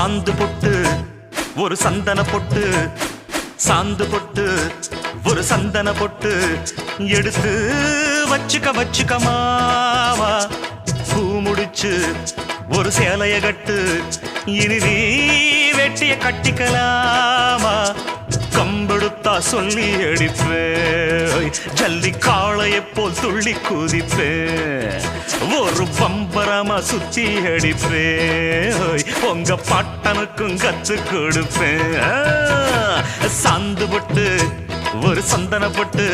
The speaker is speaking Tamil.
சாந்து பொட்டு ஒரு சந்தன பொட்டு, சாந்து பொட்டு ஒரு சந்தன பொட்டு எடுத்து வச்சுக்க மாவா. பூ முடிச்சு ஒரு சேலைய கட்டு, இனி நீ வெட்டிய கட்டிக்கலாமா. கம்பெடுத்தா சொல்லி அடிப்பேன், ஜல்லி காளையை போல் துள்ளி குதிப்பேன், ஒரு பம்பரமா சுத்தி அடிப்பேன், உங்க பாட்டனுக்கும் கத்து கொடுப்பேன். சாந்து பொட்டு ஒரு சந்தன பொட்டு